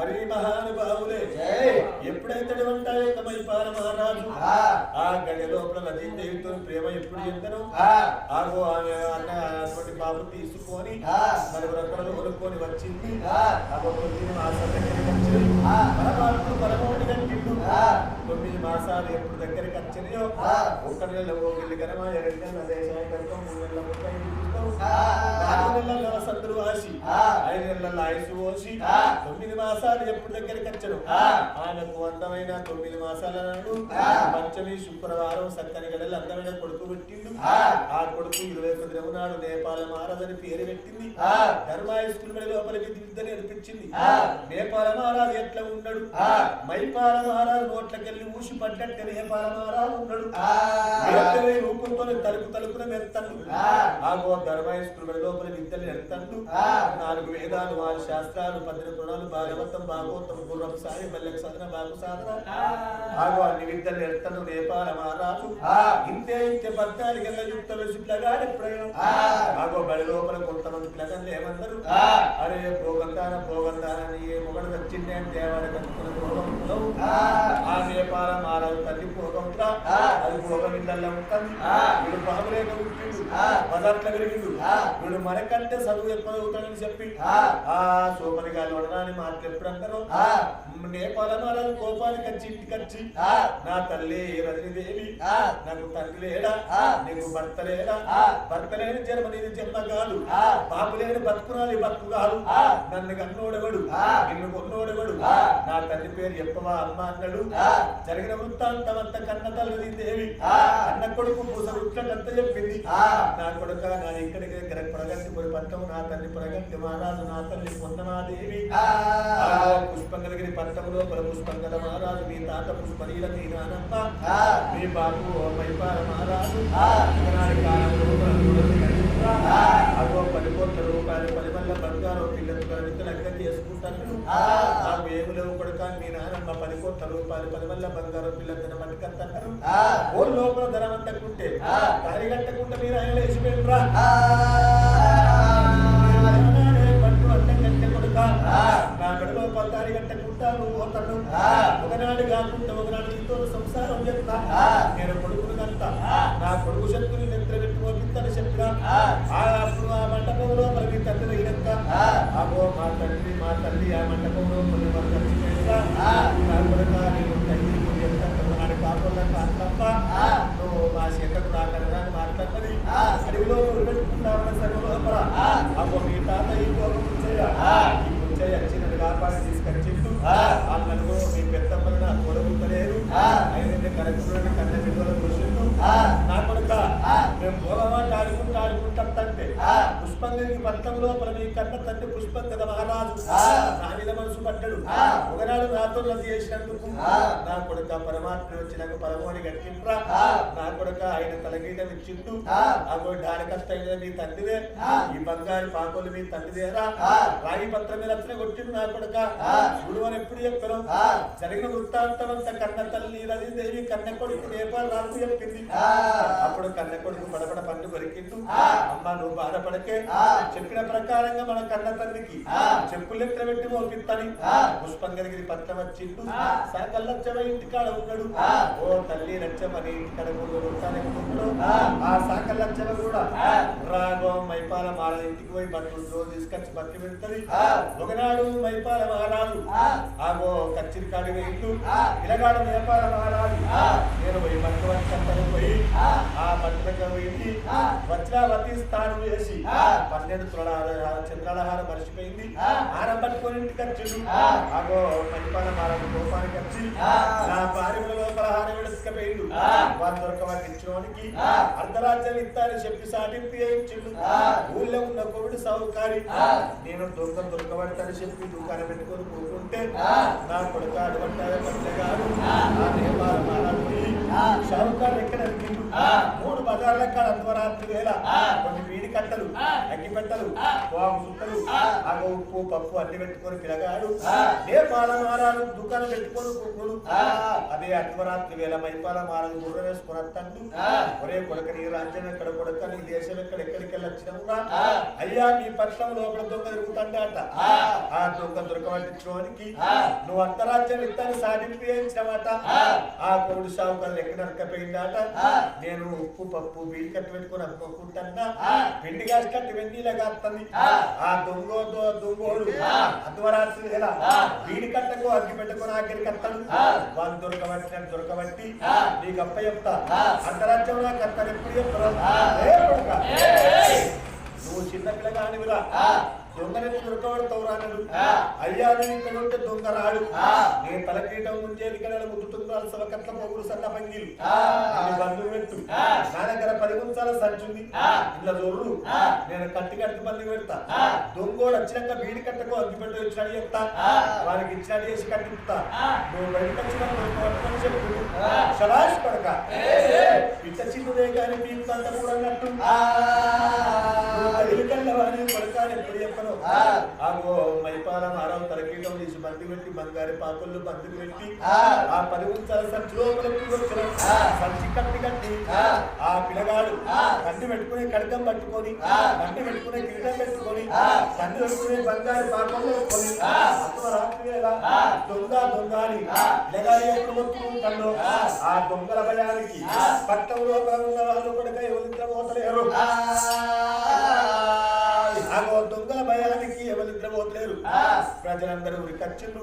మరి మహానుభావులే ఎప్పుడైతే మైపాల మహారాజు ఆ గడి లోపల నదీదేవితో ప్రేమ ఎప్పుడు చెందను ఆగో ఆమె అన్న అటువంటి బాబు తీసుకొని నలుగురు అక్కడలు కొనుక్కొని వచ్చింది పరమాత్ముడు పరమోటి కట్టిండు 9 మాసాలు ఎప్పుడు దగ్గరికి వచ్చినాయో 1 నెల ఓగిల్లి గనమా 2 నెలల దేశాయ గర్భం 3 నెలల ముప్పై 4 నెలల వసంతులు వాసి 5 నెలల ఆయుసు పోసి 9 మాసాలు ఎప్పుడు దగ్గరికి వచ్చాడు ఆమెకు అందమైన 9 మాసాల నాడు పంచమి శుక్రవారం సక్కని గడలు అందమైన కొడుకు పెట్టిండు ఆ కొడుకు 21 దినం నాడు నేపాల మహారాజు అని పేరు పెట్టింది ధర్మాయుష్కుల లోపల విద్య నేర్పించింది నేపాల మహారాజు ఎట్లా ఉన్నాడు మైపాల మహారాజు నోట్లకెళ్ళి ఊసి పడ్డట్టు నేపాల మహారాజు ఉన్నాడు రూపంతో తలుపున మెత్తండు ఆగో ధర్మాయుష్కుల లోపల విద్యలు నేర్తండు 4 వేదాలు 6 శాస్త్రాలు 12 పురాణాలు భాగవతం భాగవతం గుర్రం సాయి మల్లెక సాధన బాగు సాధన ఆగో అన్ని విద్యలు నేర్తండు నేపాల మహారాజు ఇంతే 14 గంటల యుక్త పిల్లగాడు ఎప్పుడైనా ఆగో బడి లోపల కొంతమంది పిల్లగాళ్ళు ఏమన్నారు అరే పోగందాన ఏ మొగడు వచ్చిండే అంటే దేవాలయ పోగంలో ఆ నేపాల మహారాజు తల్లి పోగంతా అది పోగం ఇళ్ళల్లో ఉంటుంది వీడు బాబులేక పుట్టిండు పదార్థ పెరిగిండు వీడు మనకంటే చదువు ఎక్కువ చదువుతాడని చెప్పి ఆ సోపని గాలి వడరాని మాటలు ఎప్పుడు అంటారు నేపాల మహారాజు కోపానికి వచ్చి ఇంటికి వచ్చి నా తల్లి రజనీదేవి నాకు తండ్రి లేడా నీకు భర్త లేడా భర్త లేని జన్మ నీది జన్మ కాదు బాబు లేని బతుకురాలి బతుకు కాదు నన్ను కన్నోడెవడు నిన్ను కొన్నోడెవడు నా తల్లి పేరు చెప్పవా అమ్మ అన్నాడు జరిగిన వృత్తాంతం అంతా కన్న తల్లి దేవి అన్న కొడుకు పూస వృత్తంత చెప్పింది నా కొడుక నా ఇక్కడికి దగ్గర ప్రగతి పట్టం నా తల్లి ప్రగతి మహారాజు నా తల్లి పొందమాదేవి పుష్పంగగిరి పట్టంలో పుష్పంగల మహారాజు మీ తాత పుష్పనీల మీ నానమ్మ మీ బాబు మైపాల మహారాజు అగో 10 కోట్ల రూపాయలు 10 మల్ల బంగారం పిల్లలు లెక్క చేసుకుంటాను నాకు ఏమి లేవు కొడుక మీ నానమ్మ 10 కోట్ల రూపాయలు 10 మల్ల బంగారం పిల్లలు మట్టుకంటారు ఓ లోపల ధనం అంటకుంటే దారి కట్టకుండా మీరు ఆయన వేసిపోయినరా పట్టు అంటకంటే కొడుక నా గడలో పదారి కట్టకుండా నువ్వు పోతాను ఒకనాడు కాకుండా ఒకనాడు నీతో సంసారం చెప్తా నేను కొడుకును కంట నా కొడుకు శక్తులు నిద్ర పెట్టుకోపిస్తాను చెప్పినా అప్పుడు ఆ మంటపంలో మరి తండ్రి అయినాక అగో మా తల్లి ఆ మంటపంలో కొన్ని మంది కలిసిపోయిందా నా కొడుక నేను తల్లి నాడు కాకుండా అంతప్ప నువ్వు మా శంకకు రాకరా అని మాట్లాడుతుంది అడవిలో పెట్టుకుంటామన్న సర్వలోపల అప్పుడు మీ తాత ఈ పుంచయ్య వచ్చినట్టు కాపాడి తీసుకొచ్చిండు వాళ్ళను మీ పెద్దమ్మని నా కొడుకుతలేరు అయితే కరెక్ట్ కన్న బిడ్డలు కూర్చుండు నా కొడుక మేము భోగమాట ఆడుకుంటే పుష్పంగరికి పట్టం లోపల మీ కన్న తండ్రి పుష్పంగ మహారాజు నా మీద మనసు పడ్డాడు ఒకనాడు నాతో నది చేసినందుకు నా కొడుక పరమాత్మ వచ్చినాక పరమోని కట్టిండ్రా నా కొడుక ఆయన తలగీతం ఇచ్చిండు ఆ దాని కష్టం మీ తండ్రిదే ఈ బంగారు పాకోలు మీ తండ్రిదేరా రాగి పత్రం మీద అట్లనే కొట్టిండు నా కొడుక చూడు అని ఎప్పుడు చెప్పారు జరిగిన వృత్తాంతం అంతా కన్న తల్లి రజీదేవి కన్న కొడుకు నేపాల్ రాజు చెప్పింది అప్పుడు కన్న కొడుకు పడపడ పండు కొరికిండు అమ్మ నువ్వు బాధపడకే చెప్పిన ప్రకారంగా మన కన్న తల్లికి చెప్పులు ఎక్కడ పెట్టి మోపిస్తాని పుష్పంగగిరి పట్నం వచ్చిండు సాకల్ లచ్చమ ఇంటికాడ ఉన్నాడు ఓ తల్లి లచ్చమని ఇంటికాడ ఉంటాను ఆ సాకల్ లచ్చమ కూడా రాగో మైపాల మహారాజు ఇంటికి పోయి బట్టలు రోజు తీసుకొచ్చి బట్టి పెడుతుంది ఒకనాడు మైపాల మహారాజు ఆగో కచ్చిరి కాడి ఇల్లు ఇలగాడు నేపాల మహారాజు నేను పోయి బట్టు వచ్చి పోయి ఆ బట్టు దగ్గర పోయింది వజ్రావతి స్థానం వేసి 12 చంద్రాలహారం మర్చిపోయింది హారం పట్టుకొని ఇంటికి వచ్చిండు ఆగో మైపాల మహారాజు కోపానికి వచ్చి నా భార్య లోపల హారం విడుచుకపోయిండు వారు దొరకవారికి ఇచ్చినోనికి అర్ధరాజ్యం ఇస్తానని చెప్పి సాటింపు చేయించిండు ఊళ్ళో ఉన్న కోవిడ్ సౌకారి నేను దొరకబడతానని చెప్పి దుకాణం పెట్టుకొని కూకుంటే నా కొడుక అడుగుంటారు పట్లగాడు ఆ నేపాల మహారాజు షారుఖ్ ఖాన్ ఎక్కడ 3 బజార్ల కాడ అర్ధరాత్రి వేళ కొన్ని వీడికి కట్టలు అగ్గిపెట్టలు వాము సుట్టలు ఆగ ఉప్పు పప్పు అన్ని పెట్టుకొని పిలగాడు నేపాల మారాలు దుకాణం పెట్టుకొని కుక్కుడు అదే అర్ధరాత్రి వేళ మైపాల మారాలు గుర్ర వేసుకొని వస్తాడు ఒరే కొడుక నీ రాజ్యం ఎక్కడ కొడుక నీ దేశం ఎక్కడికి వచ్చినవుగా అయ్యా నీ పక్షం లోపల దొంగ తిరుగుతాడట ఆ దొంగ దొరకబట్టించుకోనికి నువ్వు అంతరాజ్యం ఇస్తాను సాధింపు చేయించినమాట ఆ కోడి సాగుకాలు ఎక్కడ నరకపోయిందట నేను ఉప్పు పప్పు వీడి కట్టి పెట్టుకుని అనుకుంటున్నా పిండి కాసి కట్టి వెన్నీలాగా వస్తుంది ఆ దొంగోడు అర్ధరాత్రి వేళ వీడి కట్టకు అగ్గి పెట్టుకుని ఆఖరికి వస్తాడు వాళ్ళు దొరకబట్టి నీకు అప్ప చెప్తా అంతరాజ్యం నాకు అత్తారు ఎప్పుడు చెప్తారా నువ్వు చిన్నపిల్లగా అనివిరా దొంగనెత్తి దొరకబడతావు రానడు అయ్యా నేను ఇక్కడ ఉంటే దొంగ రాడు నేను తలకీటం ముంచేది కదా ముద్దుతుండాలి సవకట్ల పొగుడు సన్న పంగిలు బంధువు పెట్టు నా దగ్గర 10 గుంచాల సంచుంది ఇలా జొర్రు నేను కట్టి బంధు పెడతా దొంగోడు వచ్చినాక వీడి కట్టకు అగ్గిపెట్టు ఇచ్చినట్టు చెప్తా వారికి ఇచ్చినట్టు చేసి కట్టిస్తా నువ్వు బయటకు వచ్చిన చెప్పు శబాష్ పడక ఇట్ట చిన్నదే కానీ పీకుతంత కూడా అన్నట్టు వాడిని పడకాని ఎప్పుడు చెప్పను ఆగో మైపాల మారవ తలకీటం తీసి బంది పెట్టి బంగారు పాకుళ్ళు బందుకు పెట్టి ఆ 10 గుంచాల సంచి లోపలికి వచ్చిన సంచి కట్టి ఆ పిల్లగాడు కంటి పెట్టుకునే కడకం పట్టుకొని కంటి పెట్టుకునే కిరీటం పెట్టుకొని కంటి పెట్టుకునే బంగారు పాకుళ్ళు పెట్టుకొని రాత్రి వేళ దొంగ అని పిల్లగాడి ఎప్పుడు మొత్తుకుంటాడు ఆ దొంగల భయానికి పట్టం లోపల ఉన్న వాళ్ళు కూడా ఎవరిద్దరు పోతలేరు దొంగల భయానికి ఎవరు నిద్రపోతలేరు ప్రజలందరూ ఉరికచ్చులు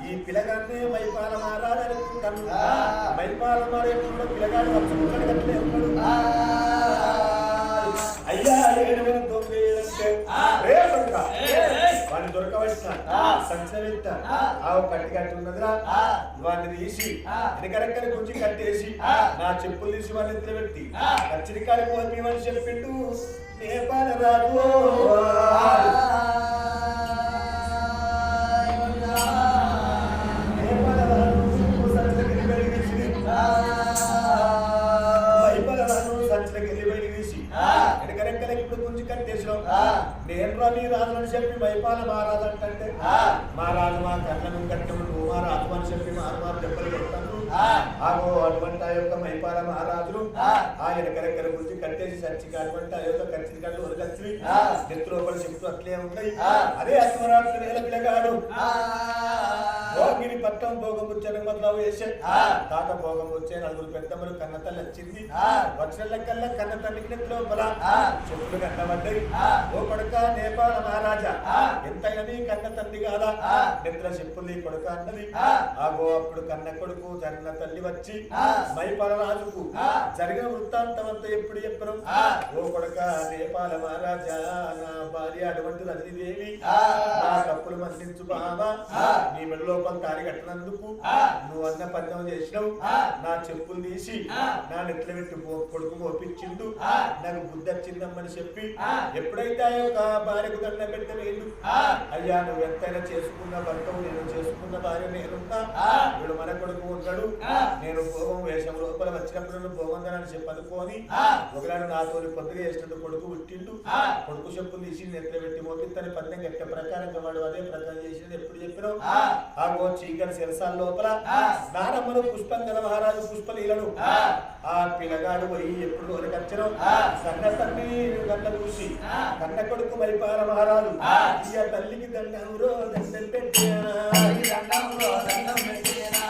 ఈ పిల్లగానే మైపాల మారాలనుకుంటాను మైపాల మారేప్పుడు పిల్లగాడు వచ్చి అయ్యా 7 దొంగ వాడిని దొరకవచ్చిన సంచరిత ఆవు కట్టి ఉన్నదిరా వాడిని తీసి వెనకరెక్కడి గురించి కట్టేసి నా చెప్పులు తీసి వాళ్ళని నిద్రపెట్టి కచ్చిరికాయలు పోమని చెప్పిండు నేపాల రాజు ఇప్పుడు గుంజి కట్టేసాం నేను రవి రాజుని చెప్పి మైపాల మహారాజు అంటే మహారాజు మా కళ్ళను కట్టము నువ్వు మా రాజు అని చెప్పి మారు దెబ్బలు కొడతాను ఆగో అటువంటి ఆ యొక్క మైపాల మహారాజులు ఆయన కరెక్కర గురించి కట్టేసి సచ్చిగా అటువంటి ఆ యొక్క కచ్చి కళ్ళు వరకచ్చి నెత్తు లోపల చెప్తూ అట్లే ఉంటాయి అదే అర్ధరాత్రి వేళ పిల్లగాడు భోగిని పట్టం భోగం వచ్చాను మొదలు వేసే తాత భోగం వచ్చే 4 పెద్దమ్మలు కన్న తల్లి వచ్చింది వచ్చిన లెక్కల్లా కన్న తల్లికి నెత్తి లోపల చెప్పులు కన్నబడ్డాయి ఓ కొడుక నేపాల మహారాజా ఎంతైనా నీ కన్న తండ్రి కాదా నెత్తిన చెప్పులు నీ కొడుక అన్నది ఆగో అప్పుడు కన్న కొడుకు జరిగిన తల్లి వచ్చి మైపాల రాజుకు జరిగిన వృత్తాంతం అంతా ఎప్పుడు చెప్పను ఓ కొడుక నేపాల మహారాజా నా భార్య అటువంటి రజనీదేవి నా తప్పులు మన్నించు బావా నీ మెడలో తారి కట్టినందుకు నువ్వు అన్న పద్యం చేసినావు నా చెప్పులు తీసి నా నెట్ల పెట్టి కొడుకు మోపించిండు నాకు బుద్ధి వచ్చిందమ్మని చెప్పి ఎప్పుడైతే ఆ యొక్క భార్యకు దండ పెట్టలేదు అయ్యా నువ్వు ఎంతైనా చేసుకున్న భర్తవు నేను చేసుకున్న భార్య నేనున్నా వీడు మన కొడుకు ఉన్నాడు నేను భోగం వేషం లోపల వచ్చినప్పుడు భోగందని చెప్పి అనుకోని ఒకనాడు నాతో పొద్దుగా చేసినట్టు కొడుకు పుట్టిండు కొడుకు చెప్పులు తీసి నెట్ల పెట్టి మోపిత్తని పద్యం ఎక్క ప్రకారంగా వాడు అదే ప్రకారం చేసినది ఎప్పుడు చెప్పినావు ఆగో చీకటి శిరసాల లోపల నానమ్మను పుష్పంగల మహారాజు పుష్పలీలను ఆ పిల్లగాడు పోయి ఎప్పుడు వరకచ్చడం కన్న తల్లి గంట చూసి కన్న కొడుకు మైపాల మహారాజు ఇయ్య తల్లికి దండంలో దండం పెట్టేనా తల్లికి దండంలో దండం పెట్టేనా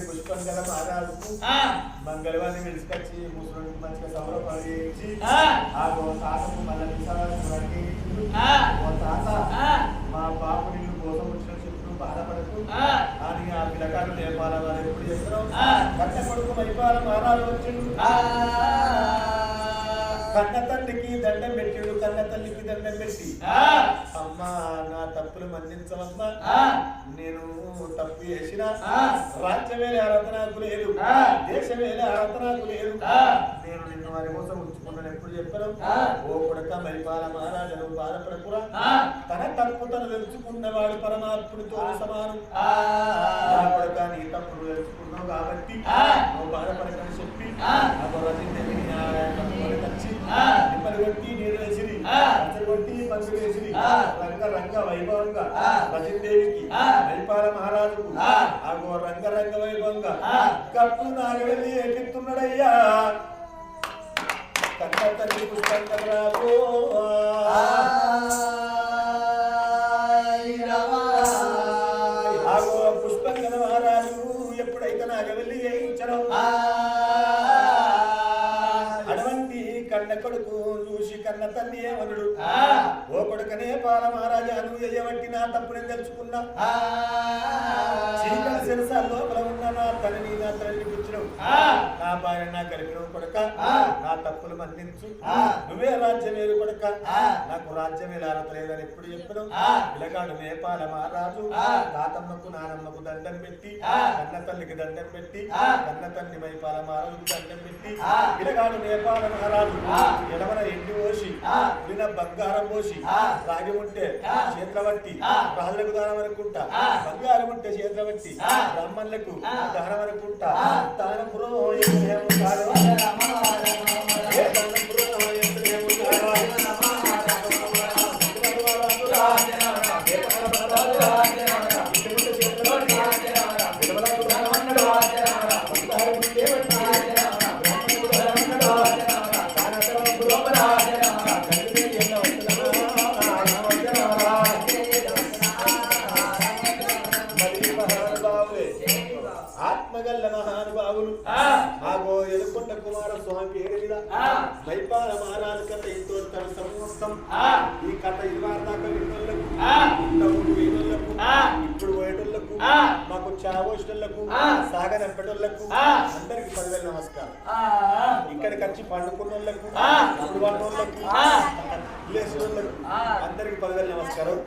పుష్పంగల మహారాజుకు మంగళవారిని విడిచికొచ్చి ముసలి మంచిగా సౌరపాలు చేయించి ఆ తాతకు మళ్ళీ తాత మా బాబు నిన్ను కోసం వచ్చిన చెప్పుడు బాధపడకు అని ఆ పిల్లకాడు నేపాల వాళ్ళు ఎప్పుడు చేస్తారో కన్న కొడుకు మైపాల మహారాజు వచ్చిండు కన్న తండ్రికి దండం పెట్టిడు కన్న తల్లికి దండం పెట్టి అమ్మా నా తప్పులు మన్నించవమ్మా నేను తప్పు చేసిన రాజ్యమేలే అర్హత నాకు లేదు దేశమేలే అర్హత నాకు లేదు నేను నిన్ను వారి కోసం ఉంచుకున్నాను ఎప్పుడు చెప్పను ఓ కొడుక మైపాల మహారాజు బాధపడకురా తన తప్పు తను తెలుసుకున్నవాడు పరమాత్ముడితో సమానం నా కొడుక నీ తప్పులు తెలుసుకున్నావు కాబట్టి నువ్వు బాధపడకని చెప్పి నిమ్మలు కొట్టి నీరు వేసిరి కొట్టి పందులు వేసిరి రంగ వైభవంగా రజనీదేవికి మైపాల మహారాజుకు ఆగో రంగ వైభవంగా కప్పు నాగవెల్లి ఎక్కిస్తున్నాడయ్యా కన్న తల్లి పుష్పంగరాజు ఆగో పుష్పంగన మహారాజు ఎప్పుడైతే నాగవెల్లి వేయించడం అటువంటి కన్న కొడుకు చూసి కన్న తల్లి ఏమనుడు ఓ కొడుకనే పాల మహారాజా నువ్వు ఎయ్యబట్టి నా తప్పునే తెలుసుకున్నా చీకటి శిరస లోపల ఉన్న నా తల్లిని నా తల్లిని కూర్చున్నావు నా భార్య నా కలిపినవు కొడుక నా తప్పులు మన్నించు నువ్వే రాజ్యమేరు కొడుక నాకు రాజ్యమే లారతలేదని ఎప్పుడు చెప్పను పిలగాడు నేపాల మహారాజు తాతమ్మకు నానమ్మకు దండం పెట్టి కన్న తల్లికి దండం పెట్టి కన్న తల్లి మైపాల మహారాజుకు దండం పెట్టి పిలగాడు నేపాల మహారాజు ఎడమన ఎండి పోసి పులిన బంగారం పోసి రాగి ఉంటే చేతుల బట్టి రాజులకు దానం అనుకుంటా బంగారం ఉంటే చేతుల బట్టి బ్రాహ్మణులకు దానం అనుకుంటా దానం ఆత్మగల్ల మహానుభావులు ఆగో ఎలుకొండ కుమార స్వామి పేరు మీద మైపాల మహారాజు కథ ఎంతో తన సమస్తం ఈ కథ 20 దాకా విన్నోళ్లకు వేణులకు ఇప్పుడు పోయేటోళ్లకు మాకు చావోస్టోళ్లకు సాగనంపేటోళ్లకు అందరికి 10,000 నమస్కారం ఇక్కడికి వచ్చి పండుకున్నోళ్లకు ఇప్పుడు వాళ్ళకు లేచినోళ్లకు అందరికి 10,000 నమస్కారం